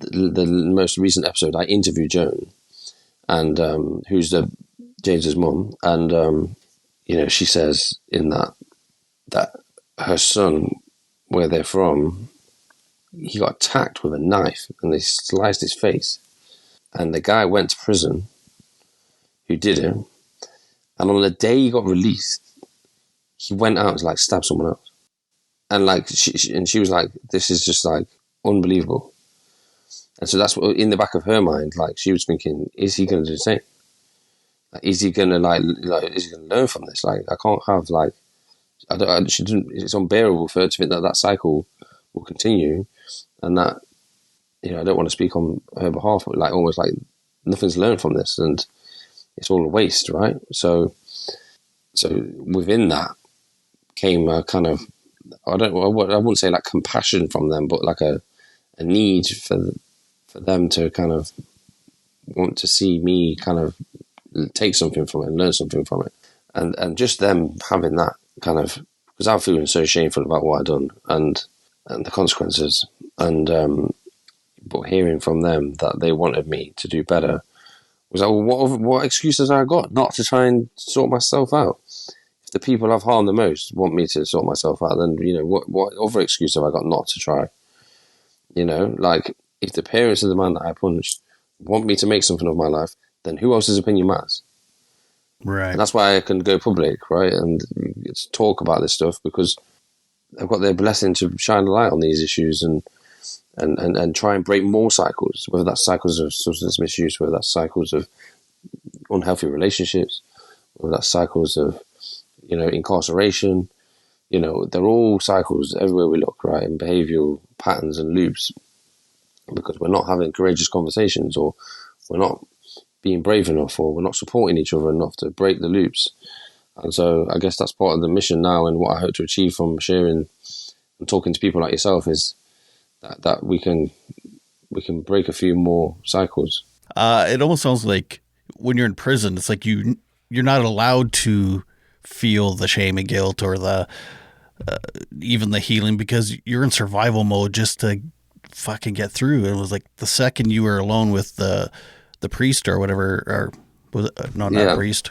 Speaker 1: The most recent episode, I interviewed Joan, and who's James's mum, and she says in that her son, where they're from, he got attacked with a knife and they sliced his face, and the guy went to prison who did it, and on the day he got released, he went out and like stabbed someone else, and like she was like, this is just like unbelievable. And so that's what in the back of her mind, like she was thinking, is he going to do the same? Like, is he going to is he going to learn from this? Like, I can't have she didn't. It's unbearable for her to think that cycle will continue, and that I don't want to speak on her behalf, but like almost like nothing's learned from this, and it's all a waste, right? So within that came a kind of I wouldn't say like compassion from them, but like a need for them to kind of want to see me kind of take something from it and learn something from it. And just them having that kind of, because I'm feeling so shameful about what I've done and the consequences. And but hearing from them that they wanted me to do better was like, well, what excuses have I got not to try and sort myself out? If the people I've harmed the most want me to sort myself out, then what other excuse have I got not to try? Like if the parents of the man that I punched want me to make something of my life, then who else's opinion matters?
Speaker 2: Right.
Speaker 1: And that's why I can go public, right, and talk about this stuff, because I've got their blessing to shine a light on these issues and try and break more cycles, whether that's cycles of substance misuse, whether that's cycles of unhealthy relationships, whether that's cycles of, incarceration. They're all cycles everywhere we look, right, and behavioural patterns and loops, because we're not having courageous conversations, or we're not being brave enough, or we're not supporting each other enough to break the loops. And so I guess that's part of the mission now, and what I hope to achieve from sharing and talking to people like yourself is that we can break a few more cycles.
Speaker 2: It almost sounds like when you're in prison, it's like you're not allowed to feel the shame and guilt or the even the healing, because you're in survival mode just to fucking get through. And it was like the second you were alone with the priest or whatever, or was it not priest,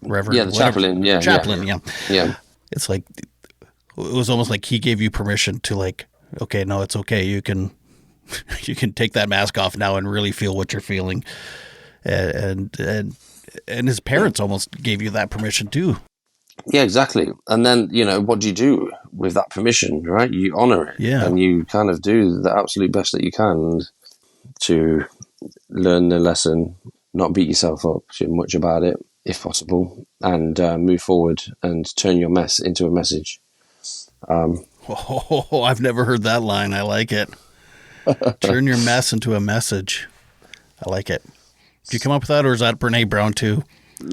Speaker 2: reverend,
Speaker 1: the chaplain,
Speaker 2: chaplain.
Speaker 1: Yeah.
Speaker 2: It's like it was almost like he gave you permission to, like, okay, no, it's okay. You can take that mask off now and really feel what you're feeling. And his parents almost gave you that permission too.
Speaker 1: Yeah, exactly. And then, what do you do with that permission, right? You honor it.
Speaker 2: Yeah.
Speaker 1: And you kind of do the absolute best that you can to learn the lesson, not beat yourself up too much about it, if possible, and move forward and turn your mess into a message.
Speaker 2: I've never heard that line. I like it. Turn your mess into a message. I like it. Did you come up with that, or is that Brene Brown too?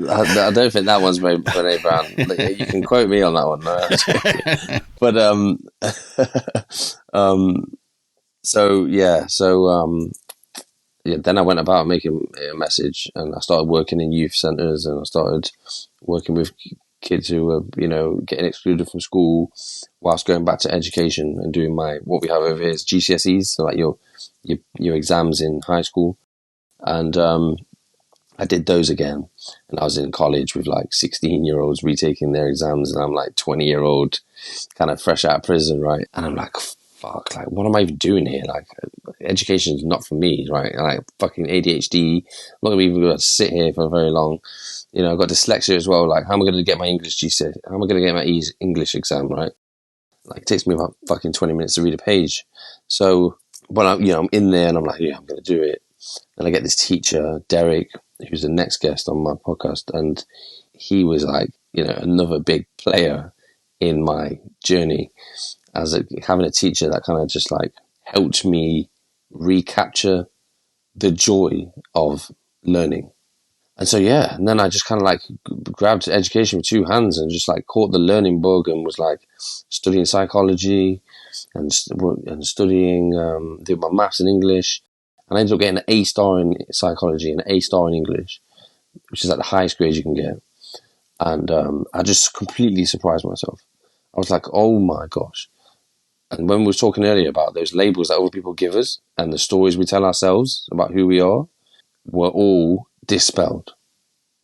Speaker 1: I don't think that one's Brene Brown. You can quote me on that one, but then I went about making a message, and I started working in youth centres, and I started working with kids who were, getting excluded from school, whilst going back to education and doing what we have over here is GCSEs, so like your exams in high school, and I did those again, and I was in college with like 16-year-olds retaking their exams, and I'm like 20-year-old, kind of fresh out of prison, right? And I'm like, fuck, like, what am I even doing here? Like, education is not for me, right? Like, fucking ADHD, I'm not gonna be able to sit here for very long. I've got dyslexia as well. Like, how am I going to get my English GCSE? How am I going to get my English exam, right? Like, it takes me about fucking 20 minutes to read a page. So, but I'm in there, and I'm like, yeah, I'm going to do it. And I get this teacher, Derek, who's the next guest on my podcast, and he was like, another big player in my journey as having a teacher that kind of just like helped me recapture the joy of learning. And so, and then I just kind of like grabbed education with two hands and just like caught the learning bug, and was like studying psychology and studying, did my maths and English. And I ended up getting an A-star in psychology and an A-star in English, which is like the highest grade you can get. And I just completely surprised myself. I was like, oh my gosh. And when we were talking earlier about those labels that other people give us and the stories we tell ourselves about who we are, were all dispelled.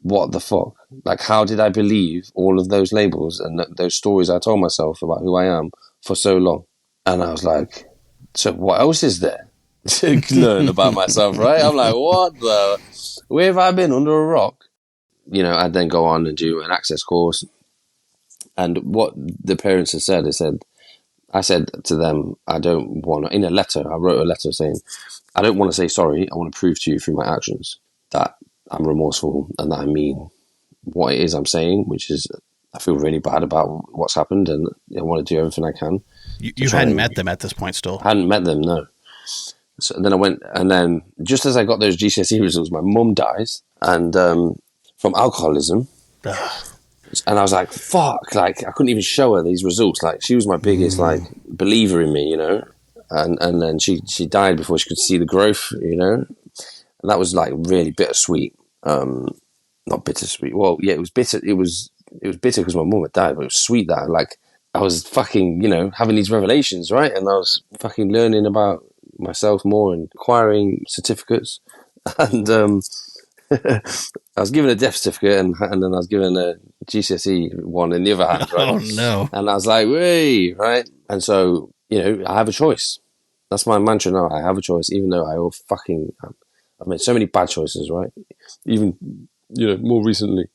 Speaker 1: What the fuck? Like, how did I believe all of those labels and those stories I told myself about who I am for so long? And I was like, so what else is there to learn about myself, right? I'm like, where have I been, under a rock? I'd then go on and do an access course. And what the parents had said, I said to them, I don't want to, in a letter, I wrote a letter saying, I don't want to say sorry. I want to prove to you through my actions that I'm remorseful and that I mean what it is I'm saying, which is I feel really bad about what's happened, and I want to do everything I can.
Speaker 2: You hadn't met them at this point still?
Speaker 1: I hadn't met them, no. So then I went, and then just as I got those GCSE results, my mum dies, and from alcoholism. And I was like, fuck, like, I couldn't even show her these results. Like, she was my biggest, like, believer in me, and then she died before she could see the growth, and that was, like, really bittersweet. Not bittersweet. Well, yeah, it was bitter. It was bitter because my mum had died, but it was sweet that, like, I was fucking, having these revelations, right? And I was fucking learning about myself more and acquiring certificates. And I was given a death certificate, and then I was given a GCSE one in the other hand, right?
Speaker 2: Oh, no.
Speaker 1: And I was like, "Way!" Right? And so, I have a choice. That's my mantra now. I have a choice, even though I've made so many bad choices, right? Even, more recently.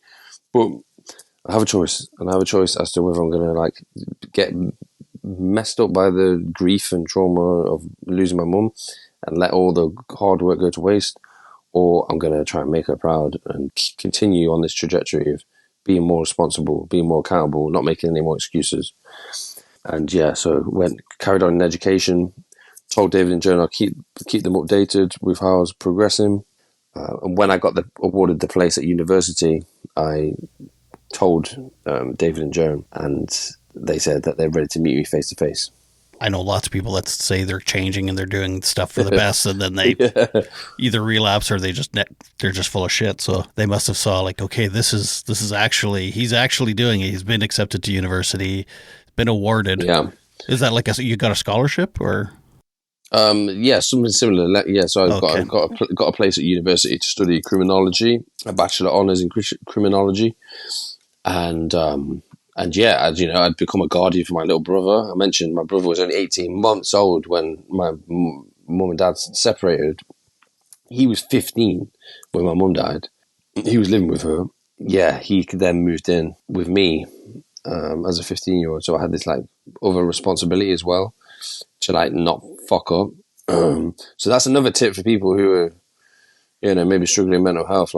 Speaker 1: But I have a choice, and I have a choice as to whether I'm going to get messed up by the grief and trauma of losing my mum and let all the hard work go to waste, or I'm going to try and make her proud and continue on this trajectory of being more responsible, being more accountable, not making any more excuses. And yeah, so carried on in education, told David and Joan I'll keep them updated with how I was progressing. And when I got awarded the place at university, I told David and Joan, and they said that they're ready to meet me face to face.
Speaker 2: I know lots of people that say they're changing and they're doing stuff for the best, and then they either relapse or they're just full of shit. So they must have saw like, okay, this is he's actually doing it. He's been accepted to university, been awarded.
Speaker 1: Yeah.
Speaker 2: Is that like you got a scholarship or?
Speaker 1: Yeah, something similar. Yeah, so I've
Speaker 2: Okay.
Speaker 1: got a place at university to study criminology, a bachelor honours in criminology, and yeah, as you know, I'd become a guardian for my little brother. I mentioned my brother was only 18 months old when my mum and dad separated. He was 15 when my mum died. He was living with her. Yeah, he then moved in with me as a 15-year-old. So I had this other responsibility as well to not fuck up. So that's another tip for people who are, maybe struggling with mental health.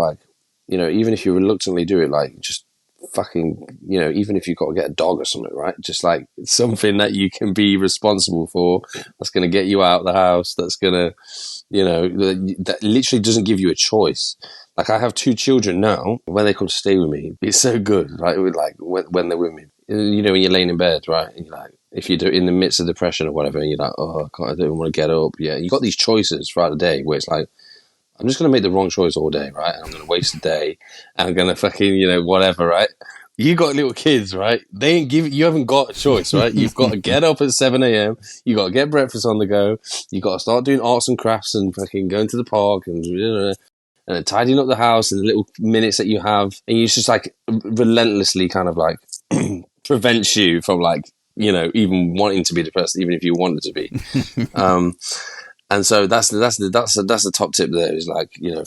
Speaker 1: Even if you reluctantly do it, just fucking, even if you've got to get a dog or something, right? Just something that you can be responsible for, that's going to get you out of the house, that's going to, that literally doesn't give you a choice. I have 2 children now. When they come to stay with me, it's so good. When they're with me, when you're laying in bed, right? And you're if you're in the midst of depression or whatever, and you're oh, I don't want to get up. Yeah, you got these choices throughout the day where it's I'm just going to make the wrong choice all day, right? And I'm going to waste the day, and I'm going to fucking, whatever, right? You got little kids, right? You haven't got a choice, right? You've got to get up at 7 a.m. You got to get breakfast on the go. You got to start doing arts and crafts and fucking going to the park and tidying up the house in the little minutes that you have. And you just relentlessly kind of prevents you from even wanting to be depressed, even if you wanted to be. And so that's the top tip there is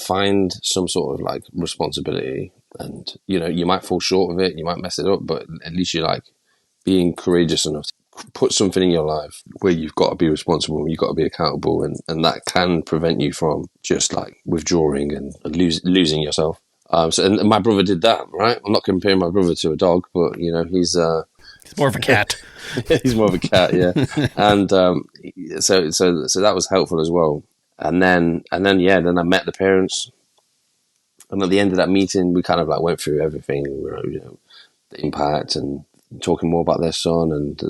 Speaker 1: find some sort of responsibility, and you might fall short of it, you might mess it up, but at least you're being courageous enough to put something in your life where you've got to be responsible, you've got to be accountable, and that can prevent you from just withdrawing and losing yourself. And my brother did that, right? I'm not comparing my brother to a dog, but he's
Speaker 2: more of a cat.
Speaker 1: He's more of a cat, yeah. And so that was helpful as well. And then I met the parents, and at the end of that meeting, we kind of went through everything, the impact and talking more about their son, and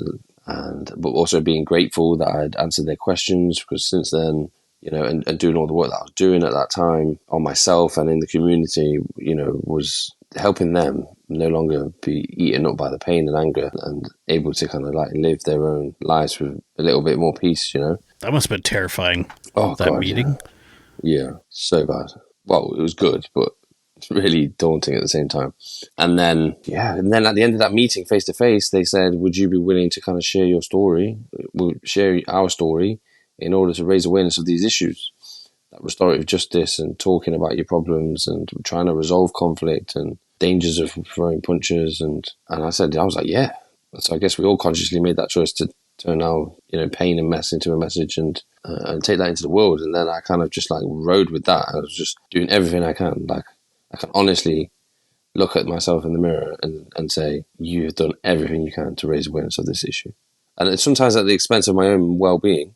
Speaker 1: but also being grateful that I'd answered their questions, because since then, and doing all the work that I was doing at that time on myself and in the community, was helping them no longer be eaten up by the pain and anger, and able to kind of live their own lives with a little bit more peace,
Speaker 2: That must have been terrifying.
Speaker 1: Oh,
Speaker 2: that
Speaker 1: God,
Speaker 2: meeting.
Speaker 1: Yeah, so bad. Well, it was good, but it's really daunting at the same time. And then at the end of that meeting, face to face, they said, would you be willing to kind of share your story? We'll share our story in order to raise awareness of these issues, like restorative justice and talking about your problems and trying to resolve conflict and dangers of throwing punches. And I was like, yeah. So I guess we all consciously made that choice to turn our pain and mess into a message and take that into the world. And then I kind of just rode with that. I was just doing everything I can. I can honestly look at myself in the mirror and say, you've done everything you can to raise awareness of this issue. And it's sometimes at the expense of my own well-being.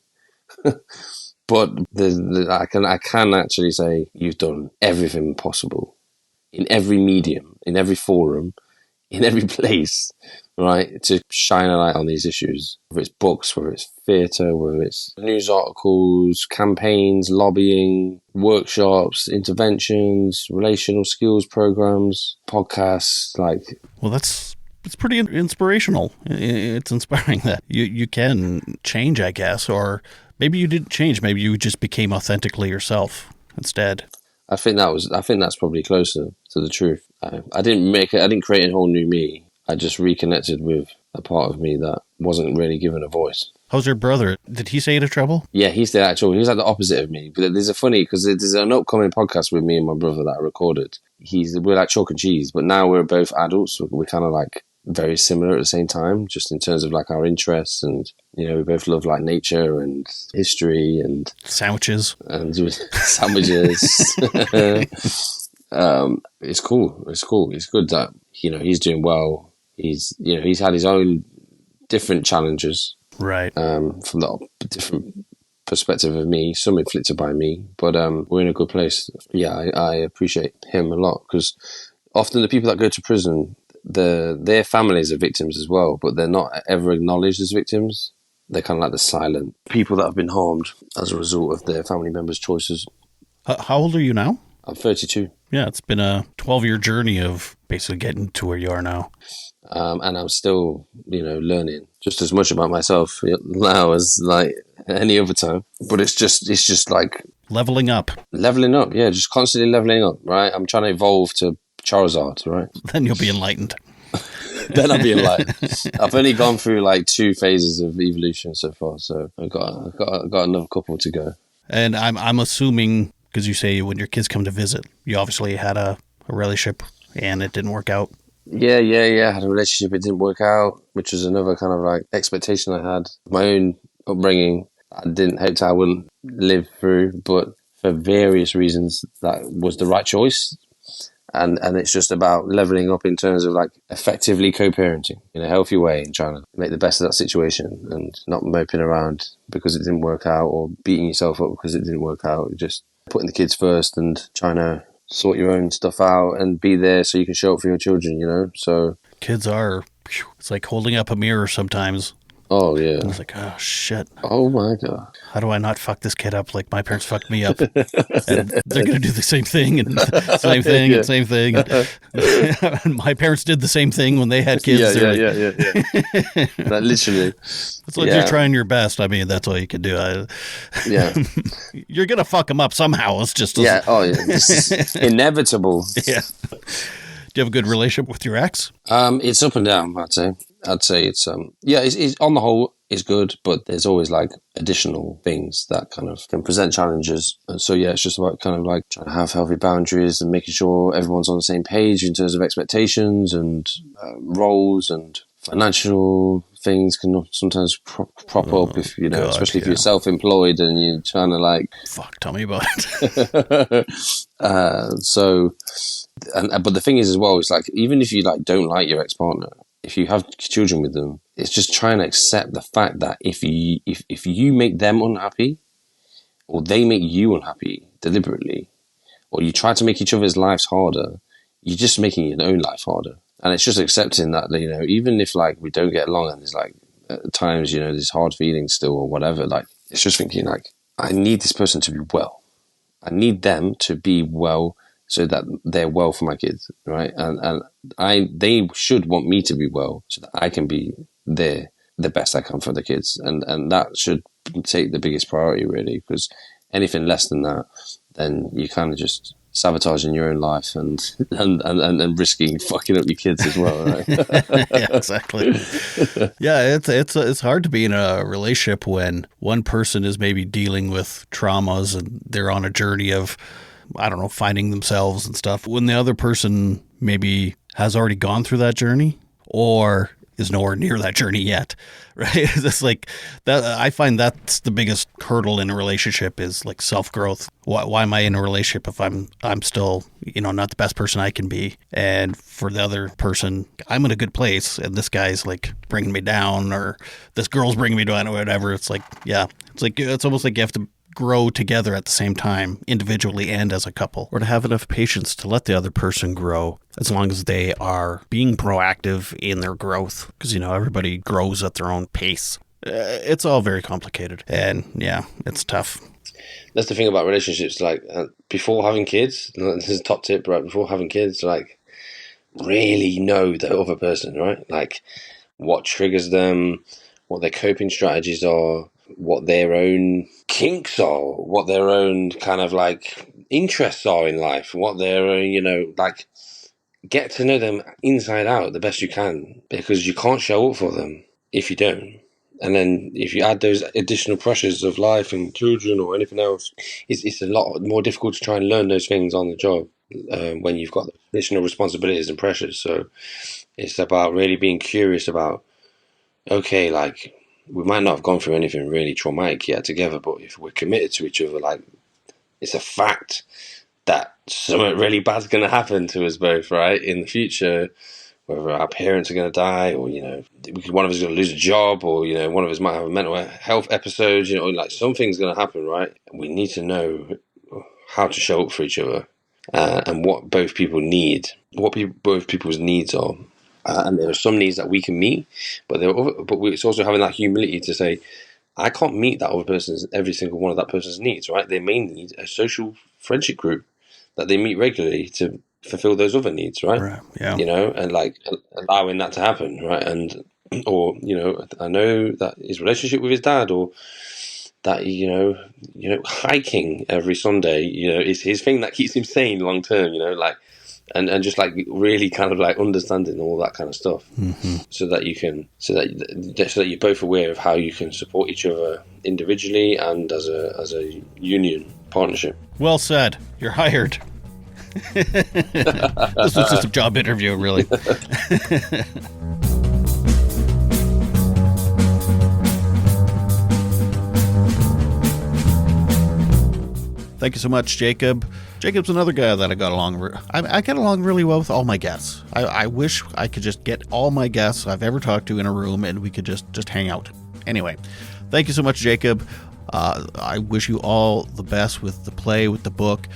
Speaker 1: But I can actually say you've done everything possible in every medium, in every forum, in every place, right, to shine a light on these issues. Whether it's books, whether it's theatre, whether it's news articles, campaigns, lobbying, workshops, interventions, relational skills programs, podcasts,
Speaker 2: Well, that's It's pretty inspirational. It's inspiring that you can change, I guess, or maybe you didn't change. Maybe you just became authentically yourself instead.
Speaker 1: I think that's probably closer to the truth. I didn't create a whole new me. I just reconnected with a part of me that wasn't really given a voice.
Speaker 2: How's your brother? Did he stay out of trouble?
Speaker 1: Yeah, he's like the opposite of me. But there's a funny, because there's an upcoming podcast with me and my brother that I recorded. We're like chalk and cheese, but now we're both adults. We're kind of like very similar at the same time, just in terms of like our interests, and we both love like nature and history and
Speaker 2: sandwiches
Speaker 1: and sandwiches. It's cool. It's good that he's doing well. He's had his own different challenges,
Speaker 2: right?
Speaker 1: From the different perspective of me, some inflicted by me, but we're in a good place. Yeah, I appreciate him a lot, because often the people that go to prison, their families are victims as well, but they're not ever acknowledged as victims. They're kind of like the silent people that have been harmed as a result of their family members' choices.
Speaker 2: How old are you now?
Speaker 1: I'm 32.
Speaker 2: Yeah, it's been a 12-year journey of basically getting to where you are now.
Speaker 1: And I'm still, learning just as much about myself now as like any other time. But it's just like
Speaker 2: leveling up.
Speaker 1: Yeah, just constantly leveling up, right? I'm trying to evolve to Charizard, right?
Speaker 2: Then you'll be enlightened.
Speaker 1: Then I'll be enlightened. I've only gone through like 2 phases of evolution so far, so I've got another couple to go.
Speaker 2: And I'm assuming, because you say when your kids come to visit, you obviously had a relationship and it didn't work out.
Speaker 1: Yeah. I had a relationship, it didn't work out, which was another kind of like expectation I had. My own upbringing, I didn't hope I wouldn't live through, but for various reasons, that was the right choice. And it's just about leveling up in terms of like effectively co-parenting in a healthy way and trying to make the best of that situation and not moping around because it didn't work out or beating yourself up because it didn't work out. Just putting the kids first and trying to sort your own stuff out and be there so you can show up for your children, So
Speaker 2: kids are, it's like holding up a mirror sometimes.
Speaker 1: Oh, yeah.
Speaker 2: I was like, oh, shit.
Speaker 1: Oh, my God.
Speaker 2: How do I not fuck this kid up like my parents fucked me up? And they're going to do the same thing and same thing and same thing. And my parents did the same thing when they had kids.
Speaker 1: Yeah. Like, literally.
Speaker 2: It's like you're trying your best. I mean, that's all you can do. You're going to fuck them up somehow. It's just...
Speaker 1: Yeah, it's inevitable.
Speaker 2: Yeah. Do you have a good relationship with your ex?
Speaker 1: It's up and down, I'd say. It's it's on the whole it's good, but there's always like additional things that kind of can present challenges. And so it's just about kind of like trying to have healthy boundaries and making sure everyone's on the same page in terms of expectations and roles, and financial things can sometimes crop up if God, especially if you're self-employed and you're trying to like
Speaker 2: tell me about it.
Speaker 1: But the thing is as well, it's like even if you like don't like your ex-partner, if you have children with them, it's just trying to accept the fact that if you make them unhappy, or they make you unhappy deliberately, or you try to make each other's lives harder, you're just making your own life harder. And it's just accepting that, even if like we don't get along and there's like at times, there's hard feelings still or whatever, like it's just thinking like, I need this person to be well. I need them to be well so that they're well for my kids, right? And they should want me to be well so that I can be the best I can for the kids. And that should take the biggest priority, really, because anything less than that, then you kind of just sabotaging your own life and risking fucking up your kids as well, right?
Speaker 2: Yeah, exactly. Yeah, it's hard to be in a relationship when one person is maybe dealing with traumas and they're on a journey of, I don't know, finding themselves and stuff, when the other person maybe has already gone through that journey or is nowhere near that journey yet, right? It's like that. I find that's the biggest hurdle in a relationship is like self-growth. Why am I in a relationship if I'm still, not the best person I can be? And for the other person, I'm in a good place and this guy's like bringing me down, or this girl's bringing me down, or whatever. It's like, it's almost like you have to grow together at the same time, individually and as a couple, or to have enough patience to let the other person grow as long as they are being proactive in their growth, because everybody grows at their own pace. It's all very complicated, and it's tough.
Speaker 1: That's the thing about relationships, like before having kids, this is a top tip, right? Before having kids, like really know the other person, right? Like what triggers them, what their coping strategies are, what their own kinks are, what their own kind of like interests are in life, what their own, like get to know them inside out the best you can, because you can't show up for them if you don't. And then if you add those additional pressures of life and children or anything else, it's a lot more difficult to try and learn those things on the job when you've got additional responsibilities and pressures. So it's about really being curious about, okay, like we might not have gone through anything really traumatic yet together, but if we're committed to each other, like it's a fact that something really bad's going to happen to us both, right, in the future. Whether our parents are going to die, or one of us is going to lose a job, or one of us might have a mental health episode. Like something's going to happen, right? We need to know how to show up for each other and what both people need, both people's needs are. And there are some needs that we can meet, but it's also having that humility to say, I can't meet that other person's every single one of that person's needs, right? They may need a social friendship group that they meet regularly to fulfill those other needs, right?
Speaker 2: Yeah.
Speaker 1: And like allowing that to happen, right? Or I know that his relationship with his dad, or that hiking every Sunday, is his thing that keeps him sane long term, like. And just like really kind of like understanding all that kind of stuff, so that you're both aware of how you can support each other individually and as a union partnership.
Speaker 2: Well said. You're hired. This was just a job interview, really. Thank you so much, Jacob. Jacob's another guy that I got along. I get along really well with all my guests. I wish I could just get all my guests I've ever talked to in a room and we could just hang out. Anyway, thank you so much, Jacob. I wish you all the best with the play, with the book,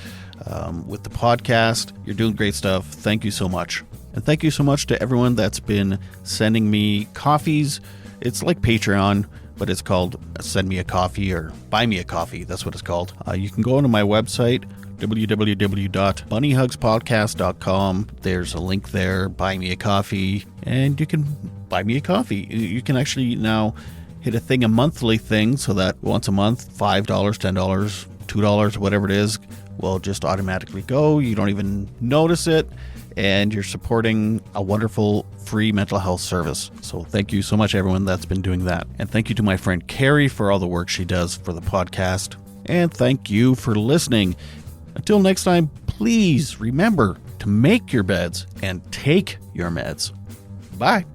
Speaker 2: with the podcast. You're doing great stuff. Thank you so much. And thank you so much to everyone that's been sending me coffees. It's like Patreon, but it's called Send Me a Coffee or Buy Me a Coffee. That's what it's called. You can go onto my website, www.bunnyhugspodcast.com. There's a link there, Buy Me a Coffee, and you can buy me a coffee. You can actually now hit a monthly thing, so that once a month, $5, $10, $2, whatever it is, will just automatically go. You don't even notice it, and you're supporting a wonderful free mental health service. So thank you so much, everyone that's been doing that. And thank you to my friend Carey for all the work she does for the podcast. And thank you for listening. Until next time, please remember to make your beds and take your meds. Bye.